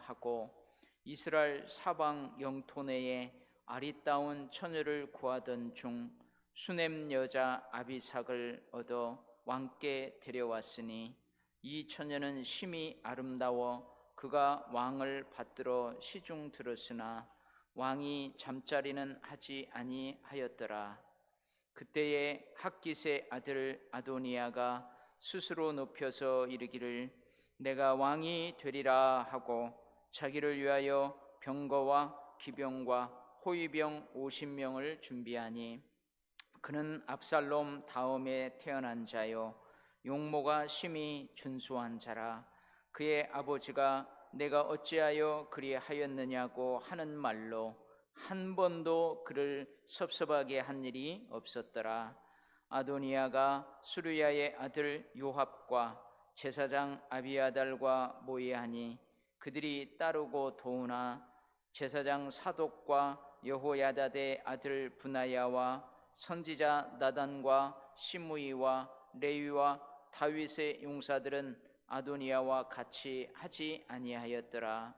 하고 이스라엘 사방 영토 내에 아리따운 처녀를 구하던 중 수넴 여자 아비삭을 얻어 왕께 데려왔으니 이 처녀는 심히 아름다워 그가 왕을 받들어 시중 들었으나 왕이 잠자리는 하지 아니하였더라. 그때에 학깃의 아들 아도니아가 스스로 높여서 이르기를 내가 왕이 되리라 하고 자기를 위하여 병거와 기병과 호위병 50명을 준비하니 그는 압살롬 다음에 태어난 자요 용모가 심히 준수한 자라. 그의 아버지가 내가 어찌하여 그리하였느냐고 하는 말로 한 번도 그를 섭섭하게 한 일이 없었더라. 아도니아가 수르야의 아들 요압과 제사장 아비아달과 모의하니 그들이 따르고 도우나 제사장 사독과 여호야다의 아들 브나야와 선지자 나단과 시므이와 레위와 다윗의 용사들은 아도니아와 같이 하지 아니하였더라.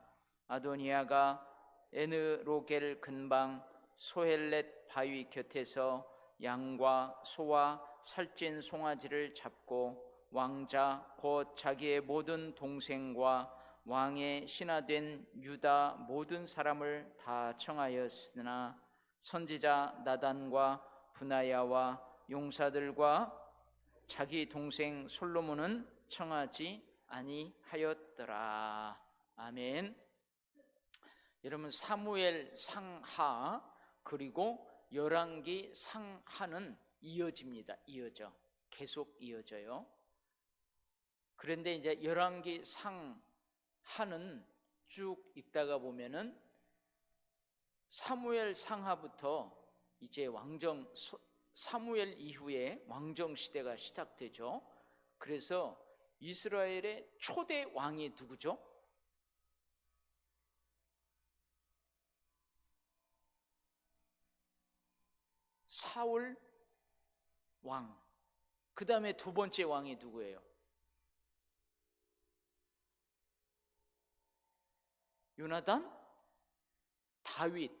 아도니아가 에느로겔 근방 소헬렛 바위 곁에서 양과 소와 살찐 송아지를 잡고 왕자 곧 자기의 모든 동생과 왕의 신하된 유다 모든 사람을 다 청하였으나 선지자 나단과 브나야와 용사들과 자기 동생 솔로몬은 청하지 아니하였더라. 아멘. 여러분, 사무엘 상하 그리고 열왕기 상하는 이어집니다. 이어져. 계속 이어져요. 그런데 이제 열왕기 상하는 쭉 읽다가 보면은 사무엘 상하부터 이제 사무엘 이후에 왕정 시대가 시작되죠. 그래서 이스라엘의 초대 왕이 누구죠? 사울 왕. 그 다음에 두 번째 왕이 누구예요? 요나단? 다윗.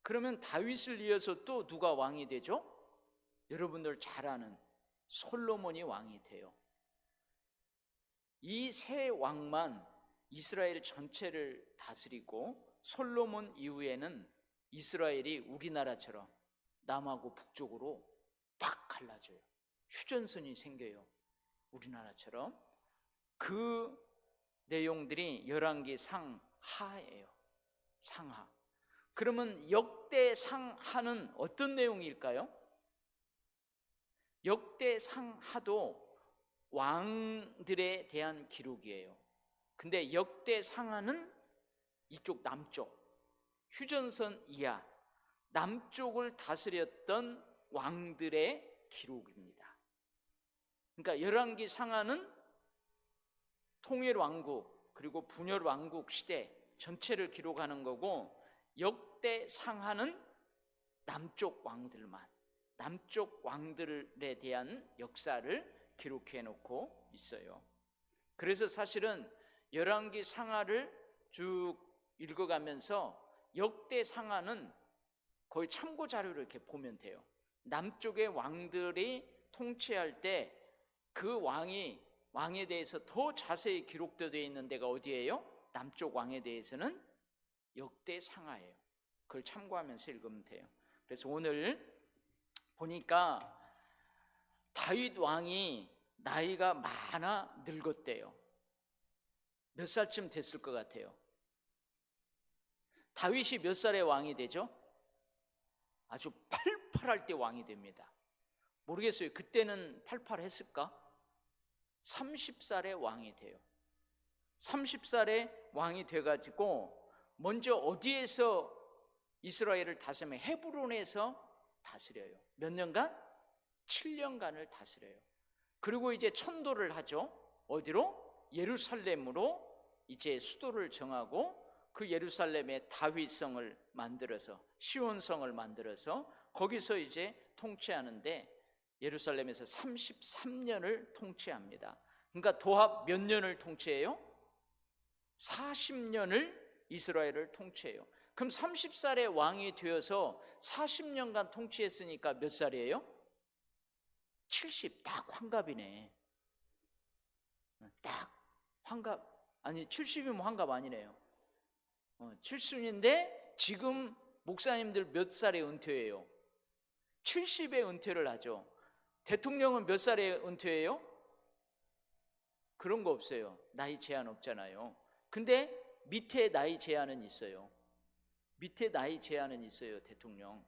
그러면 다윗을 이어서 또 누가 왕이 되죠? 여러분들 잘 아는 솔로몬이 왕이 돼요. 이 세 왕만 이스라엘 전체를 다스리고 솔로몬 이후에는 이스라엘이 우리나라처럼 남하고 북쪽으로 딱 갈라져요. 휴전선이 생겨요. 우리나라처럼. 그 내용들이 열왕기 상하예요. 상하. 그러면 역대 상하는 어떤 내용일까요? 역대 상하도 왕들에 대한 기록이에요. 근데 역대 상하는 이쪽 남쪽, 휴전선 이하 남쪽을 다스렸던 왕들의 기록입니다. 그러니까 열왕기 상하는 통일 왕국 그리고 분열 왕국 시대 전체를 기록하는 거고, 역대 상하는 남쪽 왕들만, 남쪽 왕들에 대한 역사를 기록해 놓고 있어요. 그래서 사실은 열왕기 상하를 쭉 읽어가면서 역대 상하는 거의 참고 자료를 이렇게 보면 돼요. 남쪽의 왕들이 통치할 때 그 왕에 대해서 더 자세히 기록되어 있는 데가 어디예요? 남쪽 왕에 대해서는 역대 상하예요. 그걸 참고하면서 읽으면 돼요. 그래서 오늘 보니까 다윗 왕이 나이가 많아 늙었대요. 몇 살쯤 됐을 것 같아요? 다윗이 몇 살에 왕이 되죠? 아주 팔팔할 때 왕이 됩니다. 모르겠어요. 그때는 팔팔했을까? 30살에 왕이 돼요. 30살에 왕이 돼가지고 먼저 어디에서 이스라엘을 다스리면 헤브론에서 다스려요. 몇 년간? 7년간을 다스려요. 그리고 이제 천도를 하죠. 어디로? 예루살렘으로 이제 수도를 정하고 그 예루살렘에 다윗성을 만들어서, 시온성을 만들어서 거기서 이제 통치하는데 예루살렘에서 33년을 통치합니다. 그러니까 도합 몇 년을 통치해요? 40년을 이스라엘을 통치해요. 그럼 30살의 왕이 되어서 40년간 통치했으니까 몇 살이에요? 70, 딱 환갑이네. 딱 환갑, 아니 70이면 환갑 아니네요. 70인데 지금 목사님들 몇 살에 은퇴해요? 70에 은퇴를 하죠. 대통령은 몇 살에 은퇴해요? 그런 거 없어요. 나이 제한 없잖아요. 근데 밑에 나이 제한은 있어요. 밑에 나이 제한은 있어요, 대통령.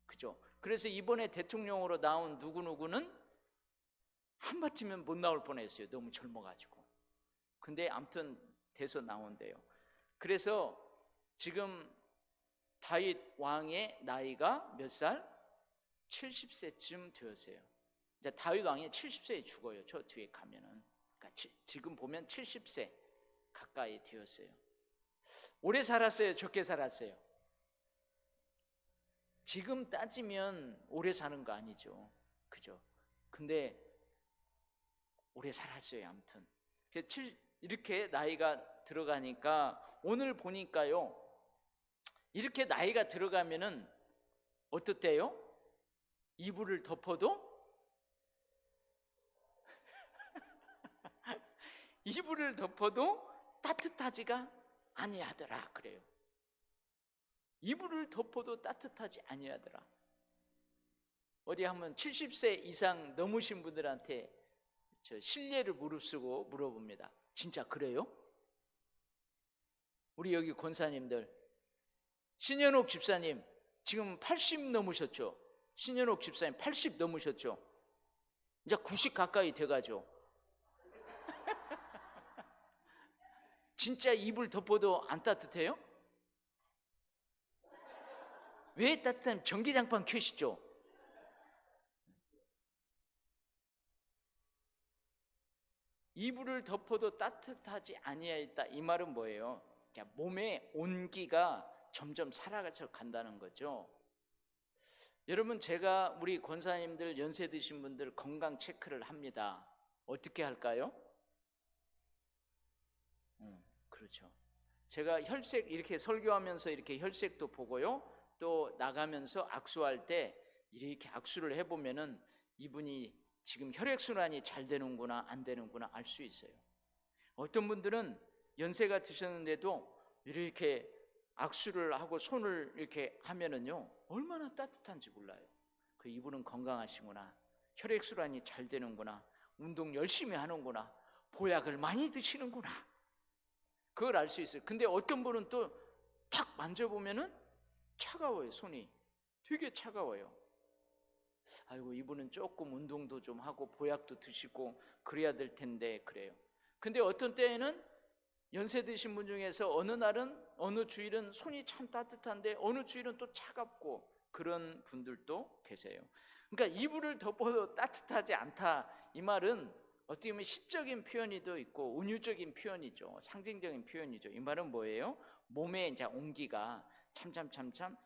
그죠? 그래서 이번에 대통령으로 나온 누구누구는 한마디면 못 나올 뻔했어요. 너무 젊어가지고. 근데 아무튼 돼서 나온대요. 그래서 지금 다윗 왕의 나이가 몇 살? 70세쯤 되었어요. 이제 다윗 왕이 70세에 죽어요. 저 뒤에 가면은. 그러니까 지금 보면 70세 가까이 되었어요. 오래 살았어요? 적게 살았어요? 지금 따지면 오래 사는 거 아니죠. 그죠? 근데 오래 살았어요. 아무튼 이렇게 나이가 들어가니까 오늘 보니까요, 이렇게 나이가 들어가면은 어떻대요? 이불을 덮어도 이불을 덮어도 따뜻하지가 아니하더라 그래요. 이불을 덮어도 따뜻하지 아니하더라. 어디 한번 70세 이상 넘으신 분들한테 저 신뢰를 무릅쓰고 물어봅니다. 진짜 그래요? 우리 여기 권사님들, 신현옥 집사님 지금 80 넘으셨죠? 신현옥 집사님 80 넘으셨죠? 이제 90 가까이 돼가죠. 진짜 이불 덮어도 안 따뜻해요? 왜 따뜻하면 전기장판 켜시죠? 이불을 덮어도 따뜻하지 아니하였다. 이 말은 뭐예요? 몸의 온기가 점점 살아가서 간다는 거죠. 여러분, 제가 우리 권사님들, 연세 드신 분들 건강 체크를 합니다. 어떻게 할까요? 그렇죠. 제가 혈색 이렇게 설교하면서 이렇게 혈색도 보고요, 또 나가면서 악수할 때 이렇게 악수를 해보면은 이분이 지금 혈액순환이 잘 되는구나 안 되는구나 알 수 있어요. 어떤 분들은 연세가 드셨는데도 이렇게 악수를 하고 손을 이렇게 하면은요, 얼마나 따뜻한지 몰라요. 그 이분은 건강하시구나, 혈액순환이 잘 되는구나, 운동 열심히 하는구나, 보약을 많이 드시는구나, 그걸 알 수 있어요. 근데 어떤 분은 또 탁 만져보면은 차가워요. 손이 되게 차가워요. 아이고, 이분은 조금 운동도 좀 하고 보약도 드시고 그래야 될 텐데 그래요. 근데 어떤 때에는 연세 드신 분 중에서 어느 날은, 어느 주일은 손이 참 따뜻한데 어느 주일은 또 차갑고 그런 분들도 계세요. 그러니까 이불을 덮어도 따뜻하지 않다, 이 말은 어떻게 보면 시적인 표현이도 있고 은유적인 표현이죠. 상징적인 표현이죠. 이 말은 뭐예요? 몸에 이제 온기가 참참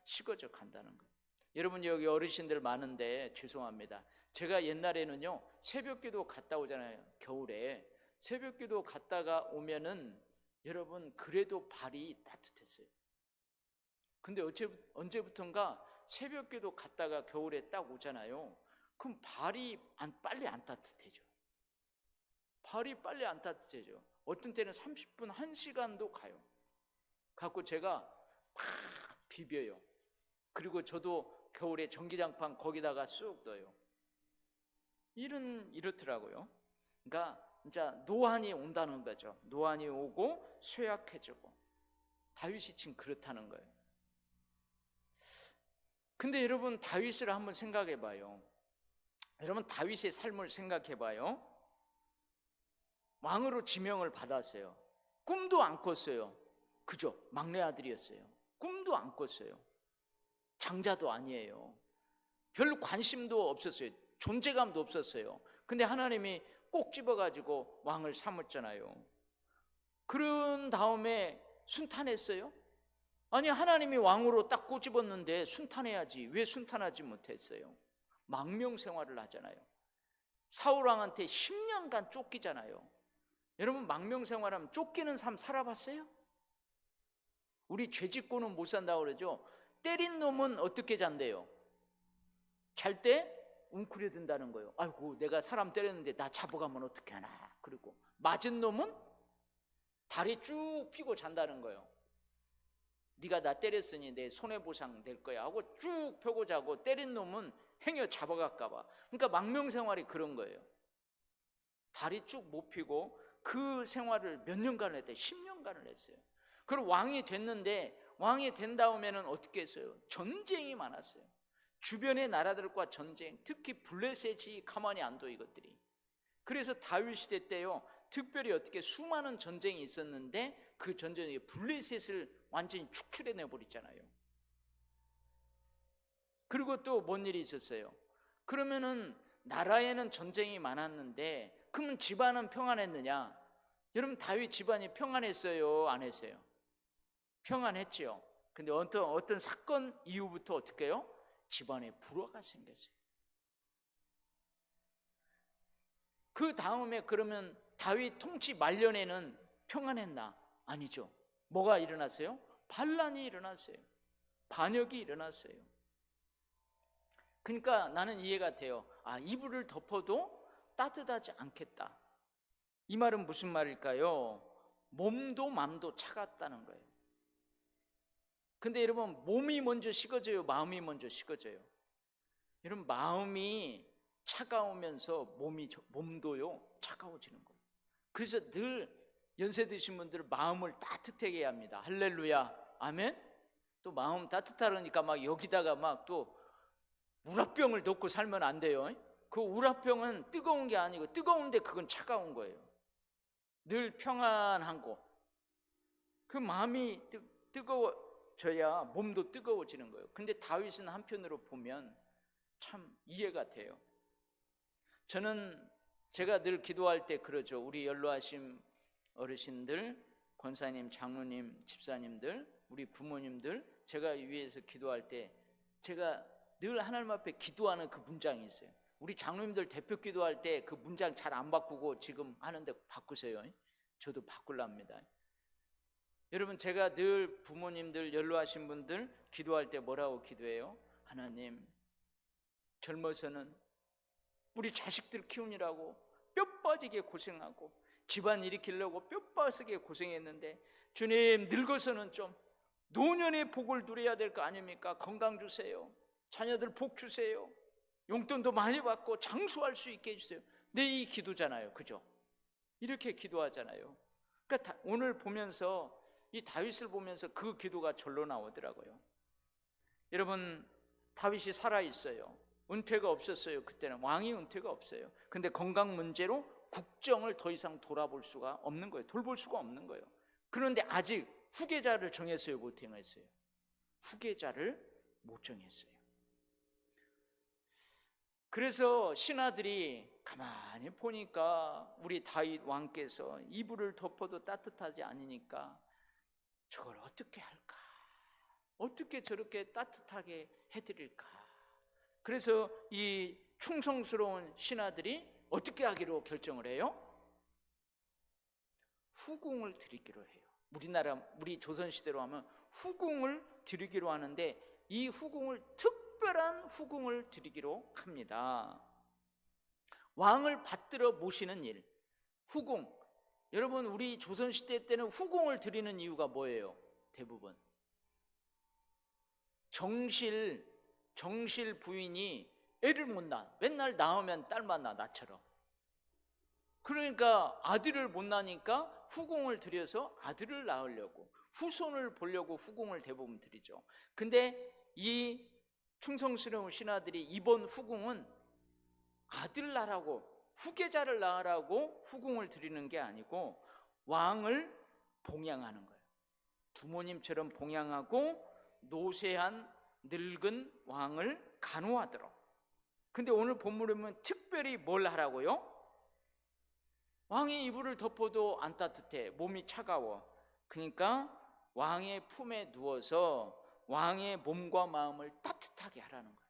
식어져 간다는 거예요. 여러분, 여기 어르신들 많은데 죄송합니다. 제가 옛날에는요, 새벽기도 갔다 오잖아요. 겨울에 새벽기도 갔다가 오면은 여러분 그래도 발이 따뜻했어요. 근데 언제부턴가 새벽기도 갔다가 겨울에 딱 오잖아요. 그럼 발이 빨리 안 따뜻해져. 발이 빨리 안 따뜻해져. 어떤 때는 30분, 1시간도 가요. 갖고 제가 팍 비벼요. 그리고 저도 겨울에 전기장판 거기다가 쑥 넣어요. 이렇더라고요. 그러니까 진짜 노안이 온다는 거죠. 노안이 오고 쇠약해지고. 다윗이 지금 그렇다는 거예요. 근데 여러분, 다윗을 한번 생각해 봐요. 여러분, 다윗의 삶을 생각해 봐요. 왕으로 지명을 받았어요. 꿈도 안 꿨어요. 그죠? 막내 아들이었어요. 꿈도 안 꿨어요. 장자도 아니에요. 별 관심도 없었어요. 존재감도 없었어요. 근데 하나님이 꼭 집어가지고 왕을 삼았잖아요. 그런 다음에 순탄했어요? 아니, 하나님이 왕으로 딱 꼬집었는데 순탄해야지. 왜 순탄하지 못했어요? 망명 생활을 하잖아요. 사울 왕한테 10년간 쫓기잖아요. 여러분 망명생활하면 쫓기는 삶 살아봤어요? 우리 죄짓고는 못 산다고 그러죠. 때린 놈은 어떻게 잔대요? 잘 때 웅크려든다는 거예요. 아이고 내가 사람 때렸는데 나 잡아가면 어떻게 하나. 그리고 맞은 놈은 다리 쭉 펴고 잔다는 거예요. 네가 나 때렸으니 내 손해보상 될 거야 하고 쭉 펴고 자고, 때린 놈은 행여 잡아갈까 봐. 그러니까 망명생활이 그런 거예요. 다리 쭉 못 펴고 그 생활을 몇 년간을 했대. 10년간을 했어요. 그리고 왕이 됐는데, 왕이 된 다음에는 어떻게 했어요? 전쟁이 많았어요. 주변의 나라들과 전쟁, 특히 블레셋이 가만히 안 둬 이것들이. 그래서 다윗 시대 때요, 특별히 어떻게 수많은 전쟁이 있었는데 그 전쟁에 블레셋을 완전히 축출해내 버렸잖아요. 그리고 또 뭔 일이 있었어요? 그러면은 나라에는 전쟁이 많았는데 그러면 집안은 평안했느냐? 여러분 다윗 집안이 평안했어요? 안 했어요? 평안했지요. 근데 어떤 사건 이후부터 어떻게 해요? 집안에 불화가 생겼어요. 그 다음에 그러면 다윗 통치 말년에는 평안했나? 아니죠. 뭐가 일어났어요? 반란이 일어났어요. 반역이 일어났어요. 그러니까 나는 이해가 돼요. 이불을 덮어도 따뜻하지 않겠다. 이 말은 무슨 말일까요? 몸도 맘도 차갑다는 거예요. 근데 여러분 몸이 먼저 식어져요? 마음이 먼저 식어져요? 여러분 마음이 차가우면서 몸도요 차가워지는 거예요. 그래서 늘 연세 드신 분들은 마음을 따뜻하게 해야 합니다. 할렐루야 아멘. 또 마음 따뜻하니까 막 여기다가 막 또 우라병을 넣고 살면 안 돼요. 그 우라병은 뜨거운 게 아니고, 뜨거운데 그건 차가운 거예요. 늘 평안한 거. 그 마음이 뜨거워져야 몸도 뜨거워지는 거예요. 근데 다윗은 한편으로 보면 참 이해가 돼요. 제가 늘 기도할 때 그러죠. 우리 연로하신 어르신들, 권사님, 장로님, 집사님들, 우리 부모님들, 제가 위해서 기도할 때 제가 늘 하나님 앞에 기도하는 그 문장이 있어요. 우리 장로님들 대표 기도할 때 그 문장 잘 안 바꾸고 지금 하는데 바꾸세요. 저도 바꾸랍니다. 여러분 제가 늘 부모님들, 연로하신 분들 기도할 때 뭐라고 기도해요? 하나님, 젊어서는 우리 자식들 키우느라고 뼈 빠지게 고생하고 집안 일으키려고 뼈 빠지게 고생했는데, 주님 늙어서는 좀 노년의 복을 누려야 될 거 아닙니까? 건강 주세요. 자녀들 복 주세요. 용돈도 많이 받고 장수할 수 있게 해주세요. 내 이 기도잖아요. 그죠? 이렇게 기도하잖아요. 그러니까 오늘 보면서 이 다윗을 보면서 그 기도가 절로 나오더라고요. 여러분 다윗이 살아있어요. 은퇴가 없었어요. 그때는 왕이 은퇴가 없어요. 근데 건강 문제로 국정을 더 이상 돌아볼 수가 없는 거예요. 돌볼 수가 없는 거예요. 그런데 아직 후계자를 정했어요? 못 정했어요? 후계자를 못 정했어요. 그래서 신하들이 가만히 보니까 우리 다윗 왕께서 이불을 덮어도 따뜻하지 않으니까 저걸 어떻게 할까? 어떻게 저렇게 따뜻하게 해드릴까? 그래서 이 충성스러운 신하들이 어떻게 하기로 결정을 해요? 후궁을 드리기로 해요. 우리 조선시대로 하면 후궁을 드리기로 하는데, 이 후궁을 특별한 후궁을 드리기로 합니다. 왕을 받들어 모시는 일, 후궁. 여러분 우리 조선시대 때는 후궁을 드리는 이유가 뭐예요? 대부분 정실 부인이 애를 못 낳아. 맨날 낳으면 딸만 낳아, 나처럼. 그러니까 아들을 못 낳으니까 후궁을 들여서 아들을 낳으려고, 후손을 보려고 후궁을 대부분 드리죠. 근데 이 충성스러운 신하들이 이번 후궁은 아들 낳으라고, 후계자를 낳으라고 후궁을 드리는 게 아니고 왕을 봉양하는 거예요. 부모님처럼 봉양하고 노쇠한 늙은 왕을 간호하도록. 근데 오늘 본문에 보면 특별히 뭘 하라고요? 왕이 이불을 덮어도 안 따뜻해. 몸이 차가워. 그러니까 왕의 품에 누워서 왕의 몸과 마음을 따뜻하게 하라는 거예요.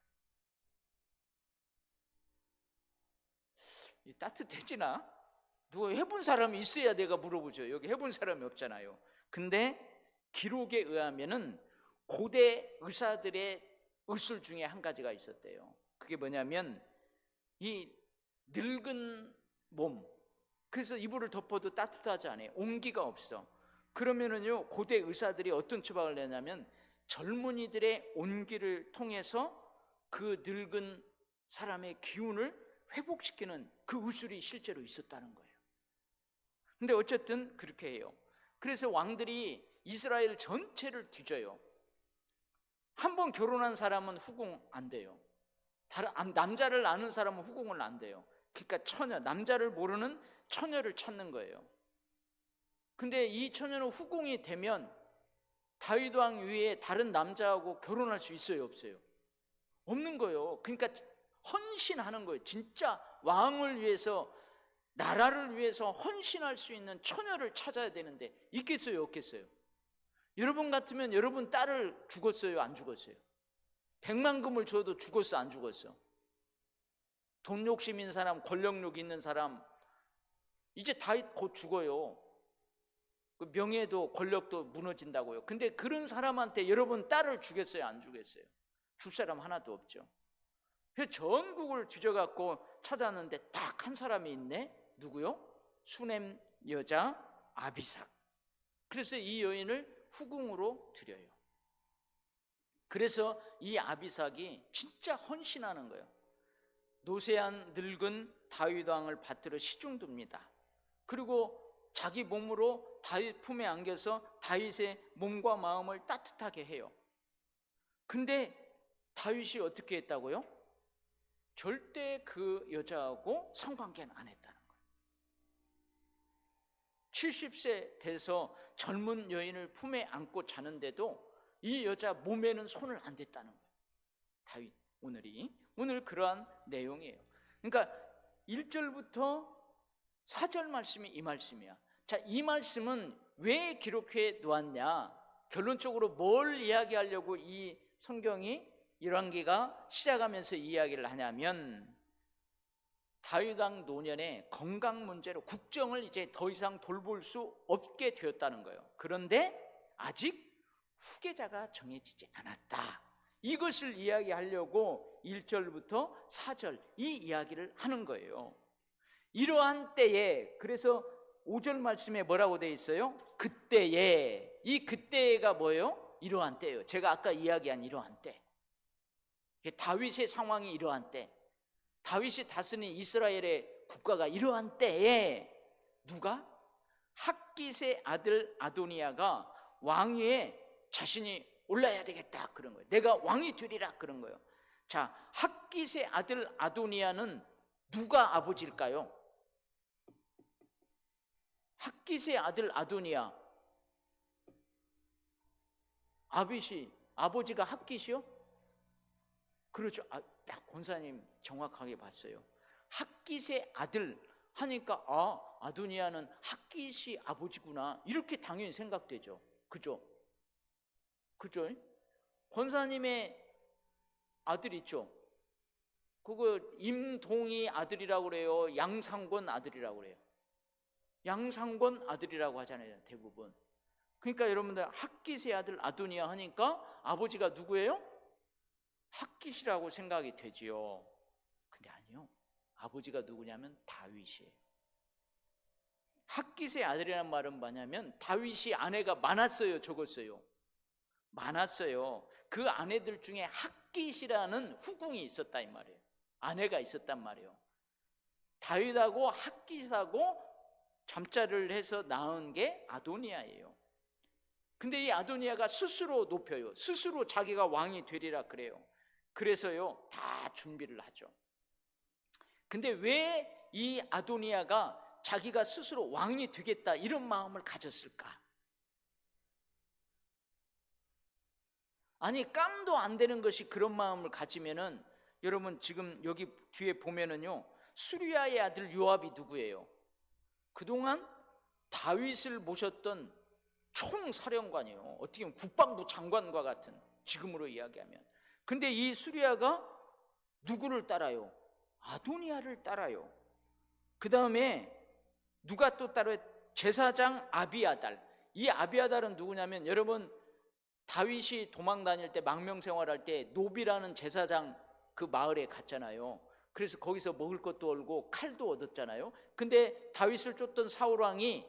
따뜻해지나? 누가 해본 사람이 있어야 내가 물어보죠. 여기 해본 사람이 없잖아요. 근데 기록에 의하면은 고대 의사들의 의술 중에 한 가지가 있었대요. 그게 뭐냐면 이 늙은 몸, 그래서 이불을 덮어도 따뜻하지 않아요. 온기가 없어. 그러면은요, 고대 의사들이 어떤 처방을 내냐면 젊은이들의 온기를 통해서 그 늙은 사람의 기운을 회복시키는 그 의술이 실제로 있었다는 거예요. 근데 어쨌든 그렇게 해요. 그래서 왕들이 이스라엘 전체를 뒤져요. 한 번 결혼한 사람은 후궁 안 돼요. 남자를 아는 사람은 후궁을 안 돼요. 그러니까 처녀, 남자를 모르는 처녀를 찾는 거예요. 근데 이 처녀는 후궁이 되면 다윗 왕 위에 다른 남자하고 결혼할 수 있어요, 없어요? 없는 거예요. 그러니까 헌신하는 거예요. 진짜 왕을 위해서, 나라를 위해서 헌신할 수 있는 처녀를 찾아야 되는데 있겠어요, 없겠어요? 여러분 같으면 여러분 딸을 죽었어요, 안 죽었어요? 100만금을 줘도 죽었어, 안 죽었어? 돈 욕심 있는 사람, 권력욕 있는 사람, 이제 다윗 곧 죽어요. 그 명예도 권력도 무너진다고요. 근데 그런 사람한테 여러분 딸을 주겠어요, 안 주겠어요? 줄 사람 하나도 없죠. 그래서 전국을 뒤져갖고 찾았는데 딱 한 사람이 있네. 누구요? 수넴 여자 아비삭. 그래서 이 여인을 후궁으로 드려요. 그래서 이 아비삭이 진짜 헌신하는 거예요. 노쇠한 늙은 다윗 왕을 받들어 시중둡니다. 그리고 자기 몸으로 다윗 품에 안겨서 다윗의 몸과 마음을 따뜻하게 해요. 근데 다윗이 어떻게 했다고요? 절대 그 여자하고 성관계는 안 했다는 거예요. 70세 돼서 젊은 여인을 품에 안고 자는데도 이 여자 몸에는 손을 안 댔다는 거예요. 다윗, 오늘 그러한 내용이에요. 그러니까 1절부터 4절 말씀이 이 말씀이야. 자, 이 말씀은 왜 기록해 놓았냐? 결론적으로 뭘 이야기하려고 이 성경이 열왕기가 시작하면서 이야기를 하냐면 다윗 왕 노년의 건강 문제로 국정을 이제 더 이상 돌볼 수 없게 되었다는 거예요. 그런데 아직 후계자가 정해지지 않았다. 이것을 이야기하려고 1절부터 4절 이 이야기를 하는 거예요. 이러한 때에, 그래서 5절 말씀에 뭐라고 되어 있어요? 그때에. 이 그때가 뭐예요? 이러한 때예요. 제가 아까 이야기한 이러한 때, 다윗의 상황이 이러한 때, 다윗이 다스린 이스라엘의 국가가 이러한 때에 누가? 핫깃의 아들 아도니아가 왕위에 자신이 올라야 되겠다 그런 거예요. 내가 왕이 되리라 그런 거예요. 자, 핫깃의 아들 아도니아는 누가 아버지일까요? 핫깃의 아들 아도니아, 아비시, 아버지가 핫깃이요? 그렇죠. 딱 권사님 정확하게 봤어요. 핫깃의 아들 하니까 아도니아는 핫깃이 아버지구나 이렇게 당연히 생각되죠. 그죠? 권사님의 아들 있죠? 그거 임동희 아들이라고 그래요? 양상권 아들이라고 그래요? 양상권 아들이라고 하잖아요, 대부분. 그러니까 여러분들 핫깃의 아들 아도니아 하니까 아버지가 누구예요? 핫깃이라고 생각이 되지요. 근데 아니요, 아버지가 누구냐면 다윗이에요. 핫깃의 아들이라는 말은 뭐냐면 다윗이 아내가 많았어요, 적었어요? 많았어요. 그 아내들 중에 핫깃이라는 후궁이 있었다 이 말이에요. 아내가 있었단 말이에요. 다윗하고 핫깃하고 잠자를 해서 낳은 게 아도니아예요. 근데 이 아도니아가 스스로 높여요. 스스로 자기가 왕이 되리라 그래요. 그래서요, 다 준비를 하죠. 근데 왜 이 아도니아가 자기가 스스로 왕이 되겠다 이런 마음을 가졌을까? 아니, 깜도 안 되는 것이 그런 마음을 가지면은, 여러분 지금 여기 뒤에 보면은요, 수리아의 아들 요압이 누구예요? 그동안 다윗을 모셨던 총사령관이에요. 어떻게 보면 국방부 장관과 같은, 지금으로 이야기하면. 근데 이 수리아가 누구를 따라요? 아도니아를 따라요. 그 다음에 누가 또 따로 제사장 아비아달. 이 아비아달은 누구냐면, 여러분 다윗이 도망 다닐 때, 망명 생활할 때 노비라는 제사장 그 마을에 갔잖아요. 그래서 거기서 먹을 것도 얻고 칼도 얻었잖아요. 근데 다윗을 쫓던 사울 왕이,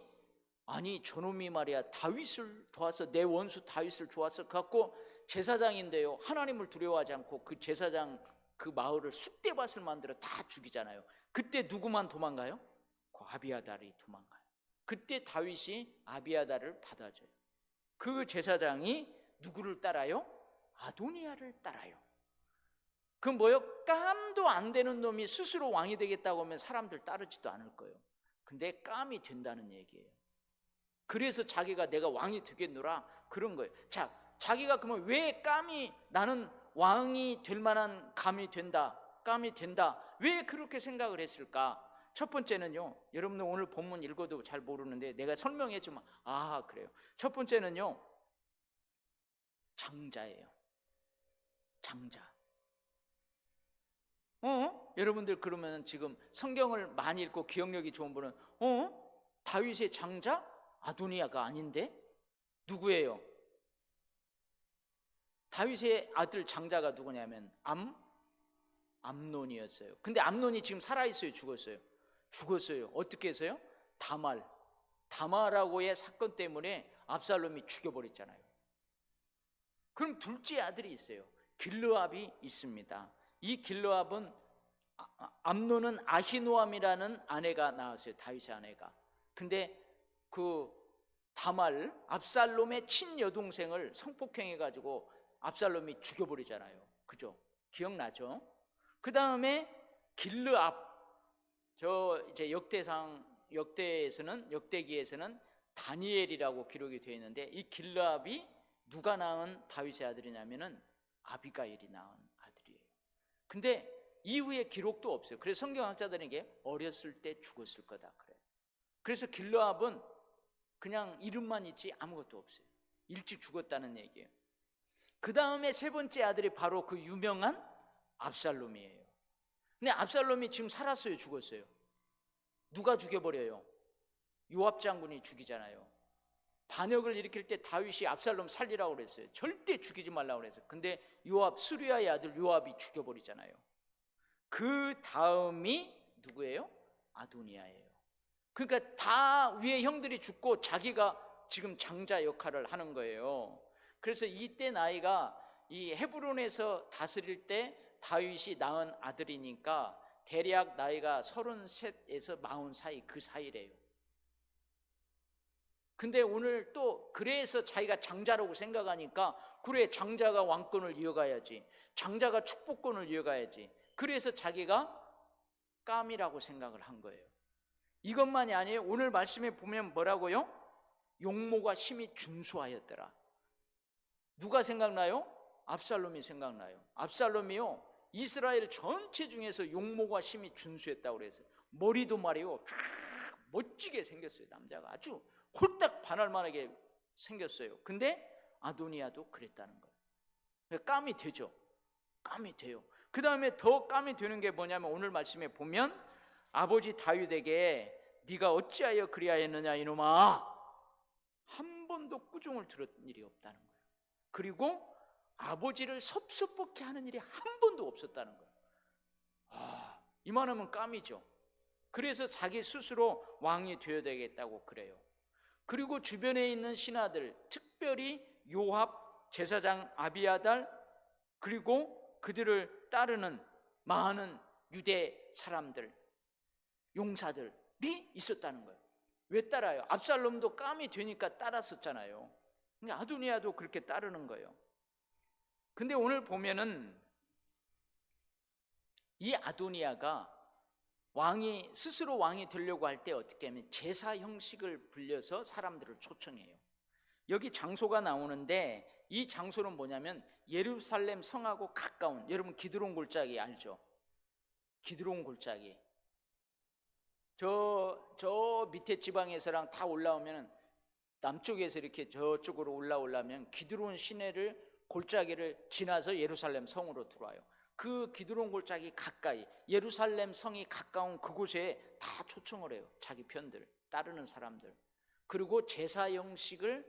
아니 저놈이 말이야 다윗을 도와서, 내 원수 다윗을 도와서 갖고 제사장인데요, 하나님을 두려워하지 않고 그 제사장 그 마을을 쑥대밭을 만들어 다 죽이잖아요. 그때 누구만 도망가요? 그 아비아달이 도망가요. 그때 다윗이 아비아달을 받아줘요. 그 제사장이 누구를 따라요? 아도니아를 따라요. 그 뭐요? 깜도 안 되는 놈이 스스로 왕이 되겠다고 하면 사람들 따르지도 않을 거예요. 근데 깜이 된다는 얘기예요. 그래서 자기가 내가 왕이 되겠노라 그런 거예요. 자, 자기가 그러면 왜 깜이, 나는 왕이 될 만한 감이 된다, 깜이 된다, 왜 그렇게 생각을 했을까? 첫 번째는요, 여러분들 오늘 본문 읽어도 잘 모르는데 내가 설명해 주면 그래요. 첫 번째는요, 장자예요. 장자. 여러분들 그러면 지금 성경을 많이 읽고 기억력이 좋은 분은 다윗의 장자? 아도니아가 아닌데? 누구예요? 다윗의 아들 장자가 누구냐면 암논이었어요. 근데 암논이 지금 살아있어요, 죽었어요? 죽었어요. 어떻게 해서요? 다말하고의 사건 때문에 압살롬이 죽여버렸잖아요. 그럼 둘째 아들이 있어요. 길르압이 있습니다. 이 길르압은, 암논은 아히노암이라는 아내가 나왔어요. 다윗의 아내가. 근데 그 다말, 압살롬의 친여동생을 성폭행해가지고 압살롬이 죽여버리잖아요. 그죠? 기억나죠? 그 다음에 길르압, 이제 역대기에서는 다니엘이라고 기록이 되어 있는데, 이 길르압이 누가 낳은 다윗의 아들이냐면은 아비가일이 낳은 아들이에요. 근데 이후에 기록도 없어요. 그래서 성경학자들에게 어렸을 때 죽었을 거다 그래요. 그래서 길르압은 그냥 이름만 있지 아무것도 없어요. 일찍 죽었다는 얘기예요. 그 다음에 세 번째 아들이 바로 그 유명한 압살롬이에요. 근데 압살롬이 지금 살았어요, 죽었어요? 누가 죽여버려요? 요압 장군이 죽이잖아요. 반역을 일으킬 때 다윗이 압살롬 살리라고 그랬어요. 절대 죽이지 말라고 그랬어요. 근데 요압, 수리아의 아들 요압이 죽여버리잖아요. 그 다음이 누구예요? 아도니아예요. 그러니까 다 위에 형들이 죽고 자기가 지금 장자 역할을 하는 거예요. 그래서 이때 나이가, 이 헤브론에서 다스릴 때 다윗이 낳은 아들이니까 대략 나이가 33에서 40 사이, 그 사이래요. 근데 오늘 또 그래서 자기가 장자라고 생각하니까, 그래 장자가 왕권을 이어가야지, 장자가 축복권을 이어가야지, 그래서 자기가 깜이라고 생각을 한 거예요. 이것만이 아니에요. 오늘 말씀에 보면 뭐라고요? 용모가 심히 준수하였더라. 누가 생각나요? 압살롬이 생각나요. 압살롬이요, 이스라엘 전체 중에서 용모가 심히 준수했다고 그랬어요. 머리도 말이요 멋지게 생겼어요. 남자가 아주 홀딱 반할만하게 생겼어요. 근데 아도니아도 그랬다는 거예요. 깜이 되죠. 깜이 돼요. 그 다음에 더 깜이 되는 게 뭐냐면, 오늘 말씀에 보면 아버지 다윗에게 네가 어찌하여 그리하였느냐 이놈아, 한 번도 꾸중을 들은 일이 없다는 거예요. 그리고 아버지를 섭섭하게 하는 일이 한 번도 없었다는 거예요. 이만하면 깜이죠. 그래서 자기 스스로 왕이 되어야 되겠다고 그래요. 그리고 주변에 있는 신하들, 특별히 요압, 제사장 아비아달, 그리고 그들을 따르는 많은 유대 사람들, 용사들이 있었다는 거예요. 왜 따라요? 압살롬도 깜이 되니까 따랐었잖아요. 아도니아도 그렇게 따르는 거예요. 근데 오늘 보면은 이 아도니아가 스스로 왕이 되려고 할 때 어떻게 하면 제사 형식을 불려서 사람들을 초청해요. 여기 장소가 나오는데, 이 장소는 뭐냐면 예루살렘 성하고 가까운, 여러분 기드론 골짜기 알죠? 기드론 골짜기. 저 밑에 지방에서랑 다 올라오면, 남쪽에서 이렇게 저쪽으로 올라오려면 기드론 시내를, 골짜기를 지나서 예루살렘 성으로 들어와요. 그 기드론 골짜기 가까이, 예루살렘 성이 가까운 그곳에 다 초청을 해요, 자기 편들. 따르는 사람들, 그리고 제사 형식을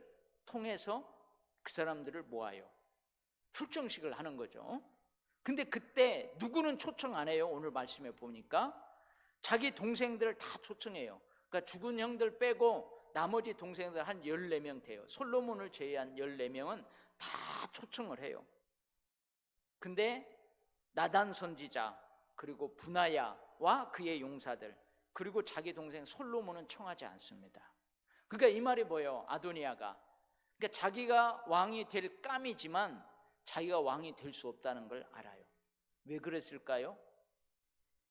통해서 그 사람들을 모아요. 출정식을 하는 거죠. 근데 그때 누구는 초청 안 해요. 오늘 말씀에 보니까 자기 동생들을 다 초청해요. 그러니까 죽은 형들 빼고 나머지 동생들 한 14명 돼요. 솔로몬을 제외한 14명은 다 초청을 해요. 근데 나단 선지자, 그리고 분하야와 그의 용사들, 그리고 자기 동생 솔로몬은 청하지 않습니다. 그러니까 이 말이 뭐예요? 아도니아가, 그러니까 자기가 왕이 될 감이지만 자기가 왕이 될 수 없다는 걸 알아요. 왜 그랬을까요?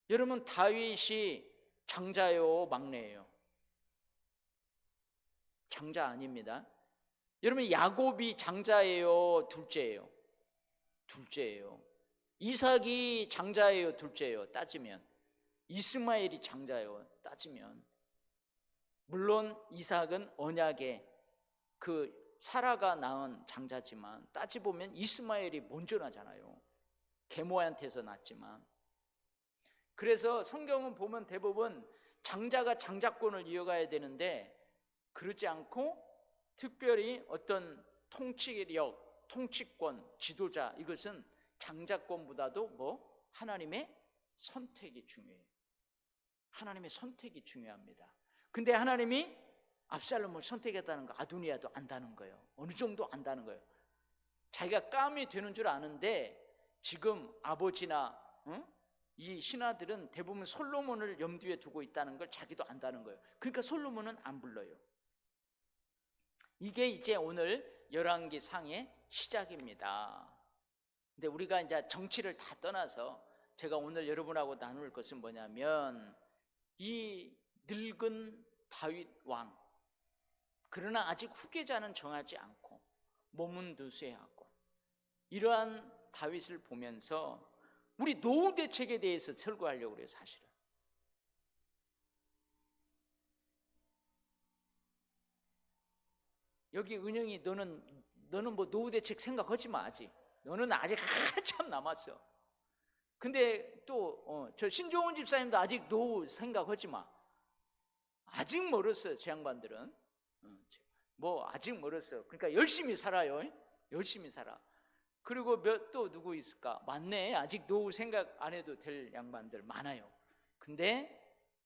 여러분, 다윗이 장자요, 막내예요? 장자 아닙니다. 여러분, 야곱이 장자예요, 둘째예요? 둘째예요. 이삭이 장자예요, 둘째예요? 따지면 이스마엘이 장자예요, 따지면. 물론 이삭은 언약의 그 사라가 낳은 장자지만 따지보면 이스마엘이 먼저 나잖아요. 계모한테서 낳았지만. 그래서 성경은 보면 대부분 장자가 장자권을 이어가야 되는데 그렇지 않고 특별히 어떤 통치력, 통치권, 지도자, 이것은 장자권보다도 하나님의 선택이 중요해요. 하나님의 선택이 중요합니다. 근데 하나님이 압살롬을 선택했다는 거 아도니아도 안다는 거예요. 어느 정도 안다는 거예요. 자기가 깜이 되는 줄 아는데 지금 아버지나 이 신하들은 대부분 솔로몬을 염두에 두고 있다는 걸 자기도 안다는 거예요. 그러니까 솔로몬은 안 불러요. 이게 이제 오늘 열왕기 상의 시작입니다. 근데 우리가 이제 정치를 다 떠나서 제가 오늘 여러분하고 나눌 것은 뭐냐면 이 늙은 다윗 왕, 그러나 아직 후계자는 정하지 않고 몸은 누수해하고 이러한 다윗을 보면서 우리 노후 대책에 대해서 설교하려고 그래요. 사실은 여기 은영이 너는 뭐 노후 대책 생각하지 마. 아직 너는 아직 한참 남았어. 근데 또 저 신종훈 집사님도 아직 노후 생각하지 마. 아직 멀었어요. 제 양반들은 뭐 아직 멀었어요. 그러니까 열심히 살아요. 열심히 살아. 그리고 또 누구 있을까? 맞네. 아직 노후 생각 안 해도 될 양반들 많아요. 근데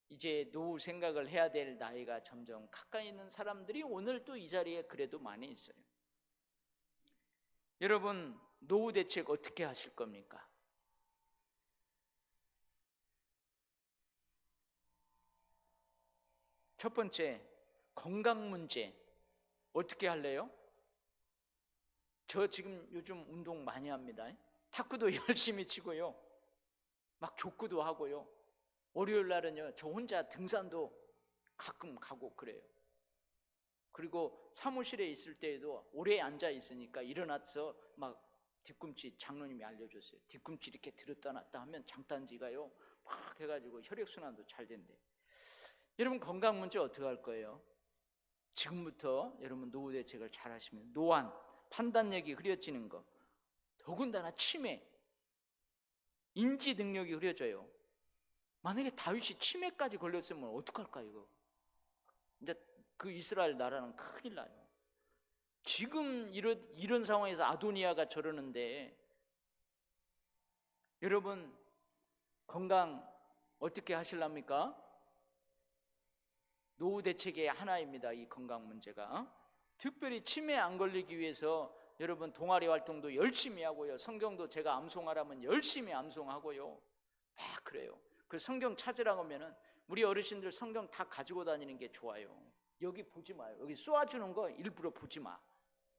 이제 노후 생각을 해야 될 나이가 점점 가까이 있는 사람들이 오늘 또 이 자리에 그래도 많이 있어요. 여러분, 노후 대책 어떻게 하실 겁니까? 첫 번째, 건강 문제 어떻게 할래요? 저 지금 요즘 운동 많이 합니다. 탁구도 열심히 치고요, 막 족구도 하고요. 월요일 날은요 저 혼자 등산도 가끔 가고 그래요. 그리고 사무실에 있을 때에도 오래 앉아 있으니까 일어나서 막 뒤꿈치, 장로님이 알려줬어요. 뒤꿈치 이렇게 들었다 놨다 하면 장단지가요 막 해가지고 혈액순환도 잘 된대. 여러분, 건강 문제 어떻게 할 거예요? 지금부터 여러분 노후 대책을 잘 하시면 노안, 판단력이 흐려지는 거, 더군다나 치매, 인지 능력이 흐려져요. 만약에 다윗이 치매까지 걸렸으면 어떡할까 이거? 이제 그 이스라엘 나라는 큰일 나요. 지금 이런 상황에서 아도니아가 저러는데 여러분 건강 어떻게 하실랍니까? 노후 대책의 하나입니다. 이 건강 문제가. 특별히 치매 안 걸리기 위해서 여러분 동아리 활동도 열심히 하고요. 성경도 제가 암송하라면 열심히 암송하고요. 막 그래요. 그 성경 찾으라고 하면은 우리 어르신들 성경 다 가지고 다니는 게 좋아요. 여기 보지 마요. 여기 쏘아주는 거 일부러 보지 마.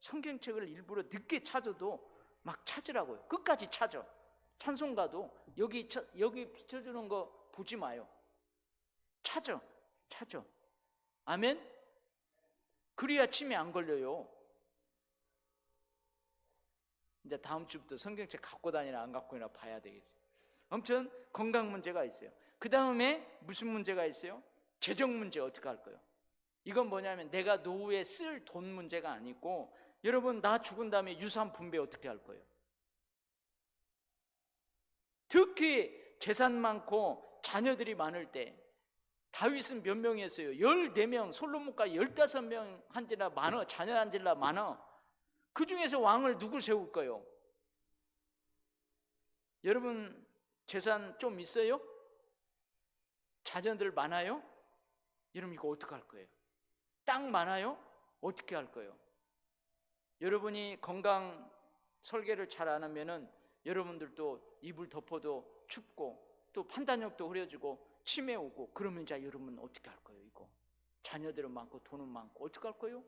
성경책을 일부러 늦게 찾아도 막 찾으라고요. 끝까지 찾아. 찬송가도 여기 비춰주는 거 보지 마요. 찾아. 아멘? 그래야 치매 안 걸려요. 이제 다음 주부터 성경책 갖고 다니나 안 갖고 다니나 봐야 되겠어요. 아무튼 건강 문제가 있어요. 그 다음에 무슨 문제가 있어요? 재정 문제 어떻게 할 거예요? 이건 뭐냐면 내가 노후에 쓸 돈 문제가 아니고 여러분 나 죽은 다음에 유산 분배 어떻게 할 거예요? 특히 재산 많고 자녀들이 많을 때 다윗은 몇 명이었어요? 14명, 솔로몬까지 15명 한지나 많어, 자녀 한지나 많어. 그 중에서 왕을 누굴 세울 거요? 여러분 재산 좀 있어요? 자녀들 많아요? 여러분 이거 어떻게 할 거예요? 땅 많아요? 어떻게 할 거예요? 여러분이 건강 설계를 잘 안 하면은 여러분들도 이불 덮어도 춥고 또 판단력도 흐려지고 치매 오고 그러면 이제 여러분 어떻게 할 거예요? 이거 자녀들은 많고 돈은 많고 어떻게 할 거예요?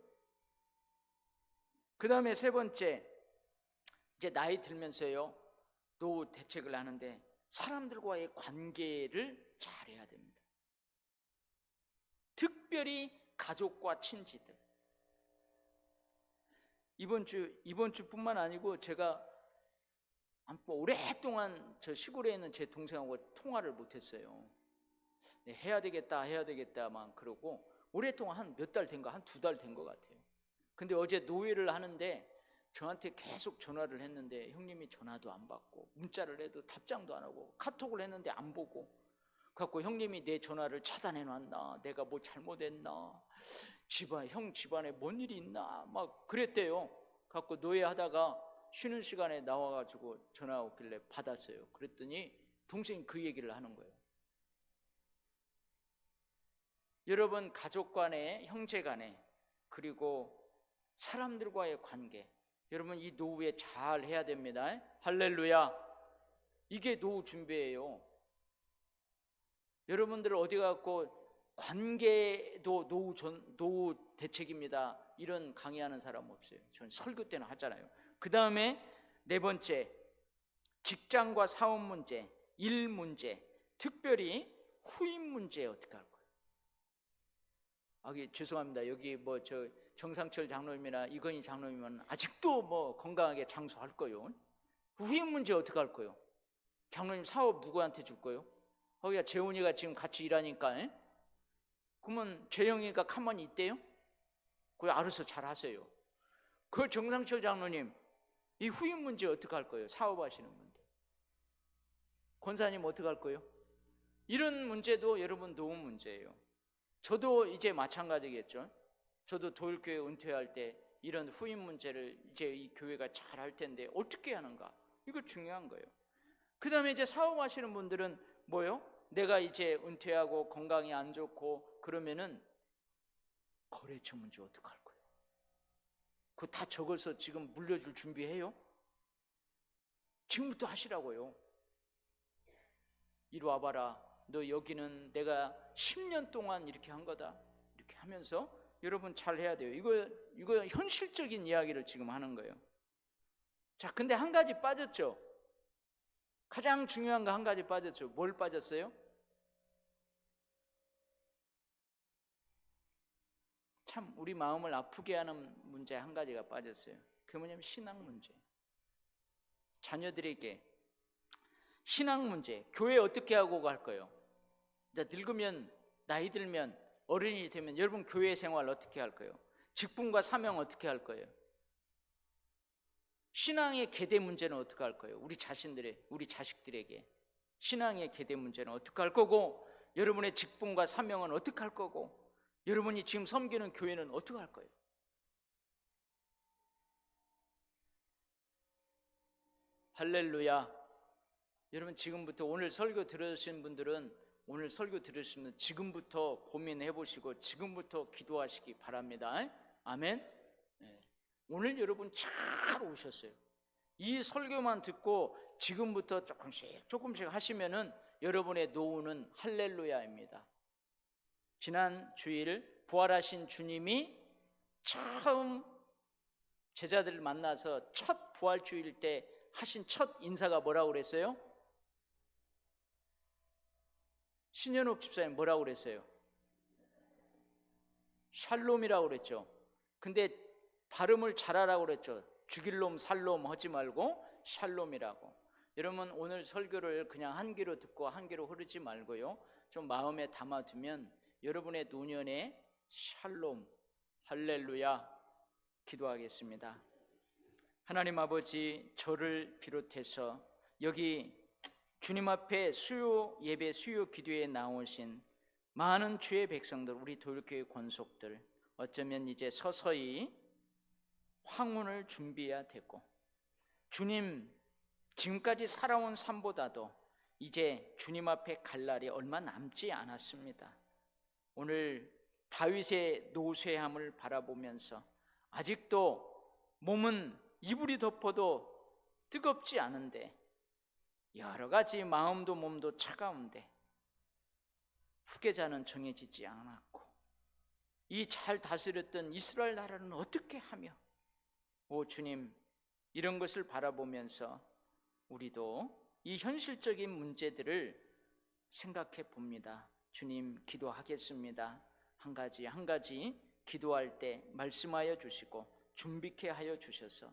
그 다음에 세 번째, 이제 나이 들면서요 노후 대책을 하는데 사람들과의 관계를 잘해야 됩니다. 특별히 가족과 친지들. 이번 주뿐만 아니고 제가 오랫동안 저 시골에 있는 제 동생하고 통화를 못했어요. 해야 되겠다만 그러고 오랫동안 한 몇 달 된 거, 한 2달 된 것 같아요. 근데 어제 노회를 하는데 저한테 계속 전화를 했는데 형님이 전화도 안 받고 문자를 해도 답장도 안 하고 카톡을 했는데 안 보고 갖고 형님이 내 전화를 차단해 놨나, 내가 뭐 잘못했나, 형 집안에 뭔 일이 있나 막 그랬대요. 갖고 노예하다가 쉬는 시간에 나와가지고 전화 오길래 받았어요. 그랬더니 동생이 그 얘기를 하는 거예요. 여러분 가족 간에, 형제 간에, 그리고 사람들과의 관계, 여러분 이 노후에 잘 해야 됩니다. 할렐루야. 이게 노후 준비예요. 여러분들 어디 갖고 관계도 노후 대책입니다 이런 강의하는 사람 없어요. 전 설교 때는 하잖아요. 그 다음에 네 번째, 직장과 사업 문제, 일 문제, 특별히 후임 문제 어떻게 할 거예요? 죄송합니다. 여기 뭐 저 정상철 장로님이나 이건희 장로님은 아직도 뭐 건강하게 장수할 거예요. 후임 문제 어떻게 할 거예요? 장로님 사업 누구한테 줄 거예요? 거기가 재훈이가 지금 같이 일하니까, 그러면 재영이가 가만히 있대요? 그걸 알아서 잘 하세요. 그 정상철 장로님 이 후임 문제 어떻게 할 거예요? 사업하시는 분들. 권사님 어떻게 할 거예요? 이런 문제도 여러분 노후 문제예요. 저도 이제 마찬가지겠죠. 저도 도일교회 은퇴할 때 이런 후임 문제를 이제 이 교회가 잘 할 텐데 어떻게 하는가, 이거 중요한 거예요. 그 다음에 이제 사업하시는 분들은 뭐요? 내가 이제 은퇴하고 건강이 안 좋고 그러면은 거래처 문제 어떻게 할 거예요? 그거 다 적어서 지금 물려줄 준비해요? 지금부터 하시라고요. 이리 와봐라, 너 여기는 내가 10년 동안 이렇게 한 거다, 이렇게 하면서 여러분 잘 해야 돼요. 이거 현실적인 이야기를 지금 하는 거예요. 자, 근데 한 가지 빠졌죠. 가장 중요한 거 한 가지 빠졌죠. 뭘 빠졌어요? 참 우리 마음을 아프게 하는 문제 한 가지가 빠졌어요. 그게 뭐냐면 신앙 문제. 자녀들에게 신앙 문제, 교회 어떻게 하고 갈 거예요? 늙으면, 나이 들면, 어른이 되면 여러분 교회 생활 어떻게 할 거예요? 직분과 사명 어떻게 할 거예요? 신앙의 계대 문제는 어떻게 할 거예요? 우리 자식들에게 신앙의 계대 문제는 어떻게 할 거고, 여러분의 직분과 사명은 어떻게 할 거고, 여러분이 지금 섬기는 교회는 어떻게 할 거예요? 할렐루야. 여러분 지금부터 오늘 설교 들으신 분들은 오늘 설교 들으시면 지금부터 고민해 보시고 지금부터 기도하시기 바랍니다. 아멘. 네. 오늘 여러분 잘 오셨어요. 이 설교만 듣고 지금부터 조금씩 하시면은 여러분의 노후는 할렐루야입니다. 지난 주일 부활하신 주님이 처음 제자들을 만나서 첫 부활주일 때 하신 첫 인사가 뭐라고 그랬어요? 신현욱 집사님 뭐라고 그랬어요? 샬롬이라고 그랬죠. 근데 발음을 잘하라고 그랬죠. 죽일 놈 살놈 하지 말고 샬롬이라고. 여러분 오늘 설교를 그냥 한 귀로 듣고 한 귀로 흐르지 말고요, 좀 마음에 담아두면 여러분의 노년에 샬롬, 할렐루야 기도하겠습니다. 하나님 아버지, 저를 비롯해서 여기 주님 앞에 수요 예배, 수요 기도에 나오신 많은 주의 백성들, 우리 도율교회 권속들 어쩌면 이제 서서히 황혼을 준비해야 되고, 주님 지금까지 살아온 삶보다도 이제 주님 앞에 갈 날이 얼마 남지 않았습니다. 오늘 다윗의 노쇠함을 바라보면서 아직도 몸은 이불이 덮어도 뜨겁지 않은데, 여러 가지 마음도 몸도 차가운데 후계자는 정해지지 않았고, 이 잘 다스렸던 이스라엘 나라는 어떻게 하며, 오 주님, 이런 것을 바라보면서 우리도 이 현실적인 문제들을 생각해 봅니다. 주님, 기도하겠습니다. 한 가지 한 가지 기도할 때 말씀하여 주시고 준비케 하여 주셔서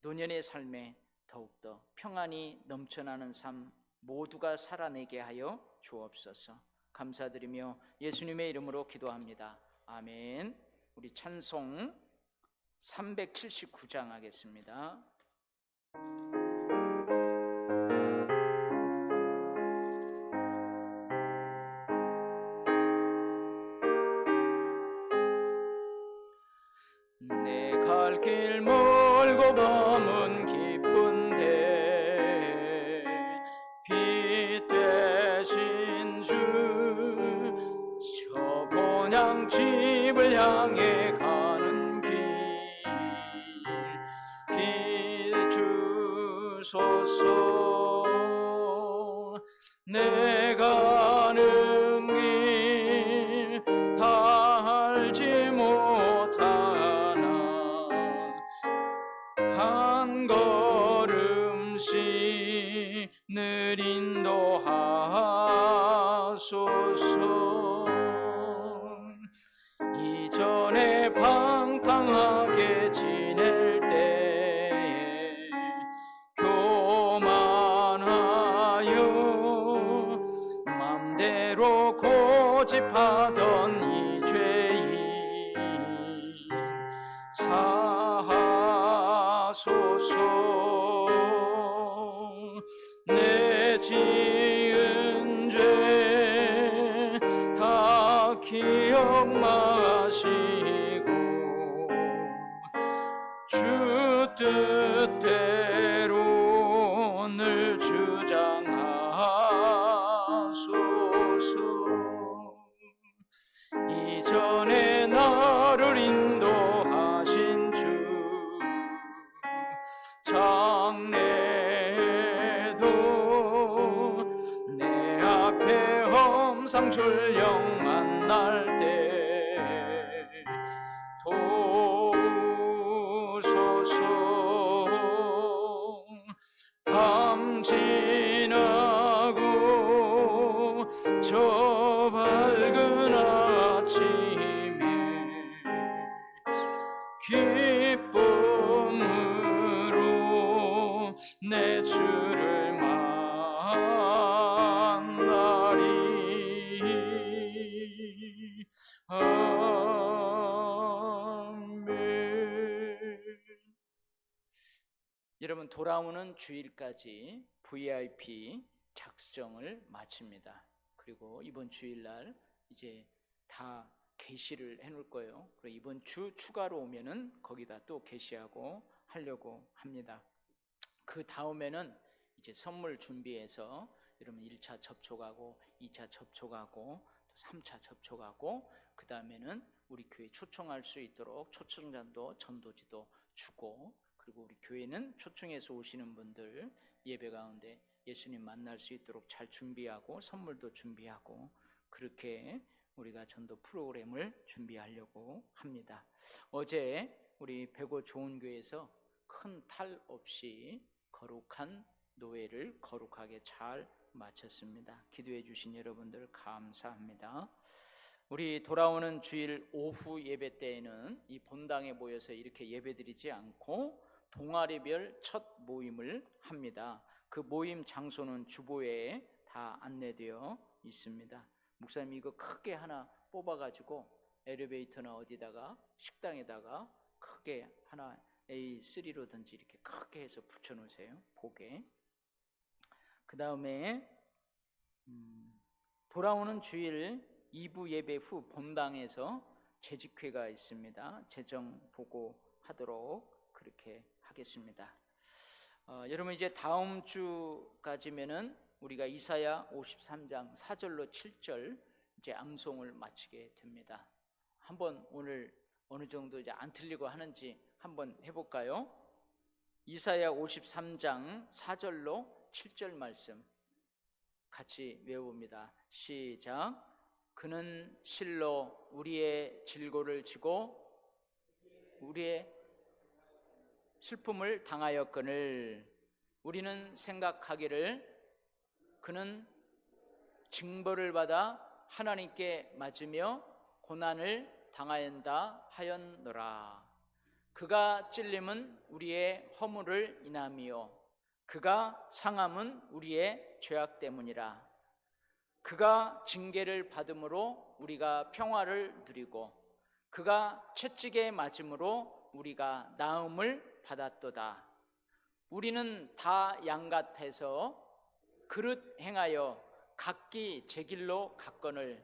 노년의 삶에 더욱더 평안이 넘쳐나는 삶 모두가 살아내게 하여 주옵소서. 감사드리며 예수님의 이름으로 기도합니다. 아멘. 우리 찬송 379장 하겠습니다. 내 갈 길 멀고 밤은 깊은데 빛 대신 주 저 본향 집을 향해 가는 길 주소서. 내 가는 길 다 알지 못하나 한 걸음씩 늘 인도하소서. 이전에 방탕하게 지낼 때에 교만하여 맘대로 고집하던 이 죄인 사하소서. 내 지은 죄 다 기억 마시고 주 뜻대로 늘 주장하소서. 이전에 나를 인도하신 주 장래도 내 앞에 험상출령 만날 때 도우소서. 밤 지나고 저 밝은 아침에 기쁨으로 내 주를 만나리. 아멘. 여러분, 돌아오는 주일까지 VIP 작성을 마칩니다. 그리고 이번 주일날 이제 다 게시를 해놓을 거예요. 그리고 이번 주 추가로 오면은 거기다 또 게시하고 하려고 합니다. 그 다음에는 이제 선물 준비해서 여러분 1차 접촉하고 2차 접촉하고 또 3차 접촉하고, 그 다음에는 우리 교회 초청할 수 있도록 초청장도 전도지도 주고, 그리고 우리 교회는 초청해서 오시는 분들 예배 가운데 예수님 만날 수 있도록 잘 준비하고 선물도 준비하고, 그렇게 우리가 전도 프로그램을 준비하려고 합니다. 어제 우리 백오 좋은교회에서 큰 탈 없이 거룩한 노예를 거룩하게 잘 마쳤습니다. 기도해 주신 여러분들 감사합니다. 우리 돌아오는 주일 오후 예배 때에는 이 본당에 모여서 이렇게 예배드리지 않고 동아리별 첫 모임을 합니다. 그 모임 장소는 주보에 다 안내되어 있습니다. 목사님 이거 크게 하나 뽑아가지고 엘리베이터나 어디다가 식당에다가 크게 하나 A3로든지 이렇게 크게 해서 붙여놓으세요. 보게. 그 다음에 돌아오는 주일 2부 예배 후 본당에서 재직회가 있습니다. 재정 보고하도록 그렇게 하겠습니다. 여러분 이제 다음 주까지면은 우리가 이사야 53장 4절로 7절 이제 암송을 마치게 됩니다. 한번 오늘 어느 정도 이제 안 틀리고 하는지 한번 해볼까요? 이사야 53장 4절로 7절 말씀 같이 외워봅니다. 시작. 그는 실로 우리의 질고를 지고 우리의 슬픔을 당하였거늘 우리는 생각하기를 그는 징벌을 받아 하나님께 맞으며 고난을 당하였다 하였노라. 그가 찔림은 우리의 허물을 인함이요 그가 상함은 우리의 죄악 때문이라. 그가 징계를 받음으로 우리가 평화를 누리고 그가 채찍에 맞음으로 우리가 나음을 받았도다. 우리는 다 양같아서 그릇 행하여 각기 제 길로 갔거늘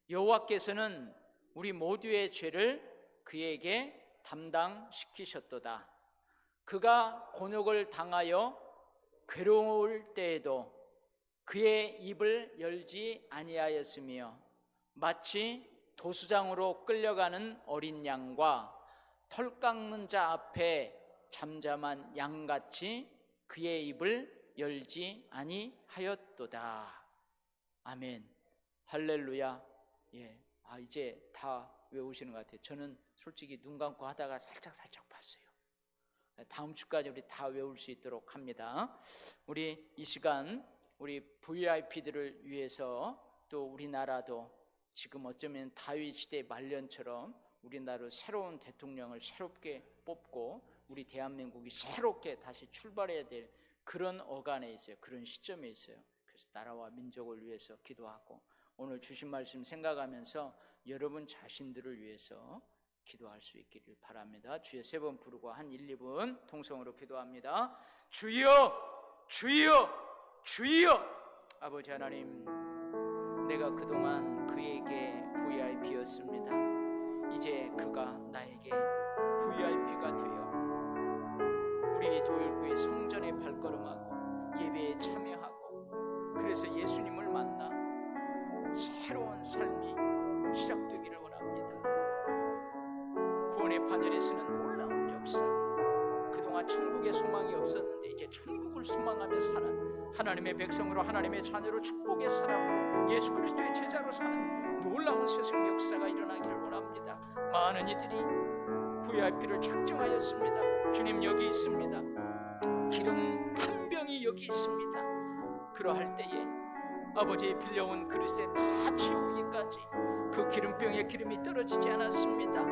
여호와께서는 우리 모두의 죄를 그에게 담당시키셨도다. 그가 곤욕을 당하여 괴로울 때에도 그의 입을 열지 아니하였으며 마치 도수장으로 끌려가는 어린 양과 털 깎는 자 앞에 잠잠한 양같이 그의 입을 열지 아니하였도다. 아멘. 할렐루야. 이제 다 외우시는 것 같아요. 저는 솔직히 눈 감고 하다가 살짝 봤어요. 다음 주까지 우리 다 외울 수 있도록 합니다. 우리 이 시간 우리 VIP들을 위해서 또 우리나라도 지금 어쩌면 다윗 시대 말년처럼 우리나라로 새로운 대통령을 새롭게 뽑고 우리 대한민국이 새롭게 다시 출발해야 될 그런 어간에 있어요. 그런 시점에 있어요. 그래서 나라와 민족을 위해서 기도하고 오늘 주신 말씀 생각하면서 여러분 자신들을 위해서 기도할 수 있기를 바랍니다. 주여 3번 부르고 한 1, 2분 통성으로 기도합니다. 주여 주여 주여. 아버지 하나님, 내가 그동안 그에게 VIP였습니다. 이제 그가 나에게 VIP가 되어 우리 도율교회 성전에 발걸음하고 예배에 참여하고 그래서 예수님을 만나 새로운 삶이 시작되기를 원합니다. 구원의 반열에 쓰는 놀라운 역사, 그동안 천국의 소망이 없었는데 이제 천국을 소망하며 사는 하나님의 백성으로 하나님의 자녀로 축복의 사람으로 예수 그리스도의 제자로 사는 놀라운 세상 역사가 일어나기를 원합니다. 많은 이들이 VIP를 작정하였습니다. 주님 여기 있습니다. 기름 한 병이 여기 있습니다. 그러할 때에 아버지의 빌려온 그리스도에 다 채우기까지 그 기름병에 기름이 떨어지지 않았습니다.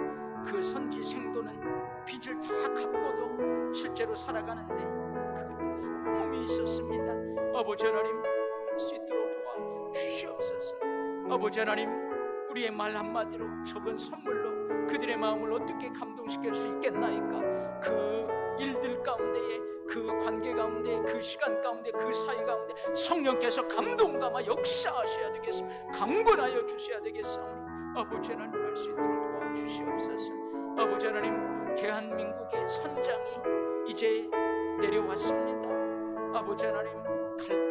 그 선지 생도는 빚을 다 갚고도 실제로 살아가는데 그것들이 몸이 있었습니다. 아버지 하나님, 할 수 있도록 도와주시옵소서. 아버지 하나님, 우리의 말 한마디로 적은 선물로 그들의 마음을 어떻게 감동시킬 수 있겠나이까. 그 일들 가운데에, 그 관계 가운데, 그 시간 가운데, 그 사이 가운데 성령께서 감동 감아 역사하셔야 되겠습니다. 강권하여 주셔야 되겠사오니 아버지 하나님, 할 수 있도록 도와주시옵소서. 아버지 하나님, 대한민국의 선장이 이제 내려왔습니다. 아버지 하나님, 갈